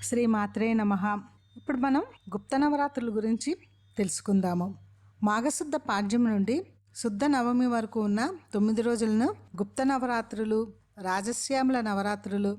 శ్రీ మాత్రే నమః. ఇప్పుడు మనం గుప్త నవరాత్రుల గురించి తెలుసుకుందాము. మాఘశుద్ధ పాడ్యం నుండి శుద్ధ నవమి వరకు ఉన్న 9 రోజులను గుప్త నవరాత్రులు, రాజశ్యామల నవరాత్రులు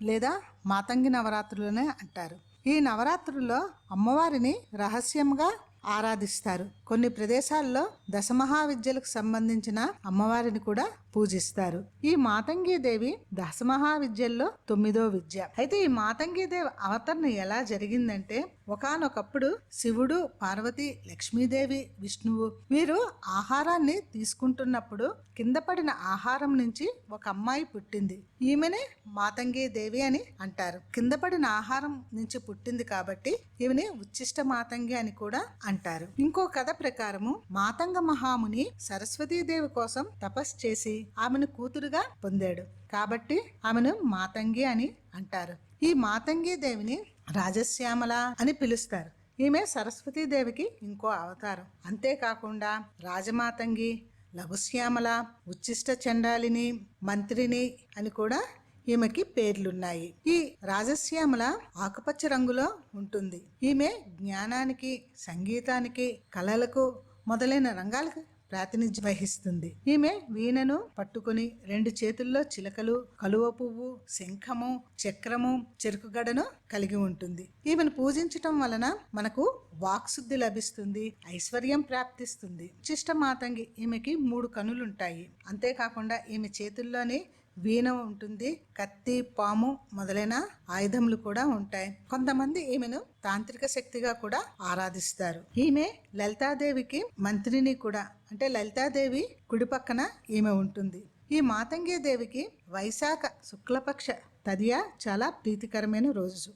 లేదా మాతంగి నవరాత్రులనే అంటారు. ఈ నవరాత్రుల్లో అమ్మవారిని రహస్యంగా ఆరాధిస్తారు. కొన్ని ప్రదేశాల్లో దశమహావిద్యలకు సంబంధించిన అమ్మవారిని కూడా పూజిస్తారు. ఈ మాతంగి దేవి దశమహావిద్యల్లో 9వ విద్య. అయితే ఈ మాతంగి దేవి అవతరణ ఎలా జరిగిందంటే, ఒకానొకప్పుడు శివుడు, పార్వతి, లక్ష్మీదేవి, విష్ణువు వీరు ఆహారాన్ని తీసుకుంటున్నప్పుడు కింద పడిన ఆహారం నుంచి ఒక అమ్మాయి పుట్టింది. ఈమెనే మాతంగి దేవి అని అంటారు. కింద పడిన ఆహారం నుంచి పుట్టింది కాబట్టి ఈమెని ఉచ్చిష్ట మాతంగి అని కూడా అంటారు. ఇంకో కథ ప్రకారము మాతంగ మహాముని సరస్వతీదేవి కోసం తపస్సు చేసి ఆమెను కూతురుగా పొందాడు కాబట్టి ఆమెను మాతంగి అని అంటారు. ఈ మాతంగి దేవిని రాజశ్యామల అని పిలుస్తారు. ఈమె సరస్వతీదేవికి ఇంకో అవతారం. అంతేకాకుండా రాజమాతంగి, లఘుశ్యామల, ఉచ్చిష్ట చండాలిని, మంత్రిని అని కూడా ఈమెకి పేర్లున్నాయి. ఈ రాజశ్యామల ఆకుపచ్చ రంగులో ఉంటుంది. ఈమె జ్ఞానానికి, సంగీతానికి, కళలకు మొదలైన రంగాలకు ప్రాతినిధ్యం వహిస్తుంది. ఈమె వీణను పట్టుకుని 2 చేతుల్లో చిలకలు, కలువ పువ్వు, శంఖము, చక్రము, చెరుకుగడను కలిగి ఉంటుంది. ఈమెను పూజించటం వలన మనకు వాక్శుద్ధి లభిస్తుంది, ఐశ్వర్యం ప్రాప్తిస్తుంది. ఉచ్చిష్ట మాతంగి ఈమెకి 3 కనులుంటాయి. అంతేకాకుండా ఈమె చేతుల్లోని వీణ ఉంటుంది, కత్తి, పాము మొదలైన ఆయుధములు కూడా ఉంటాయి. కొంతమంది ఈమెను తాంత్రిక శక్తిగా కూడా ఆరాధిస్తారు. ఈమె లలితాదేవికి మంత్రిని కూడా. అంటే లలితాదేవి కుడి పక్కన ఈమె ఉంటుంది. ఈ మాతంగి దేవికి వైశాఖ శుక్లపక్ష తదియ చాలా ప్రీతికరమైన రోజు.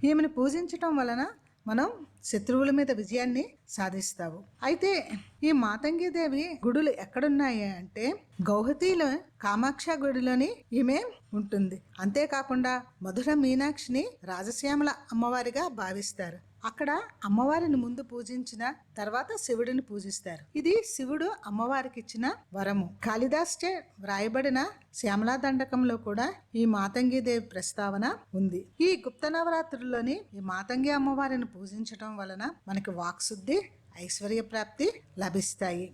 ఈమెను పూజించటం వలన మనం శత్రువుల మీద విజయాన్ని సాధిస్తావు. అయితే ఈ మాతంగి దేవి గుడులు ఎక్కడున్నాయి అంటే, గౌహతిలో కామాక్ష గుడిలోని ఈమె ఉంటుంది. అంతేకాకుండా మధుర మీనాక్షిని రాజశ్యామల అమ్మవారిగా భావిస్తారు. అక్కడ అమ్మవారిని ముందు పూజించిన తర్వాత శివుడిని పూజిస్తారు. ఇది శివుడు అమ్మవారికి ఇచ్చిన వరము. కాళిదాస్ చే వ్రాయబడిన శ్యామలా దండకంలో కూడా ఈ మాతంగి దేవి ప్రస్తావన ఉంది. ఈ గుప్త నవరాత్రుల్లోని ఈ మాతంగి అమ్మవారిని పూజించడం వలన మనకి వాక్శుద్ధి, ఐశ్వర్య ప్రాప్తి లభిస్తాయి.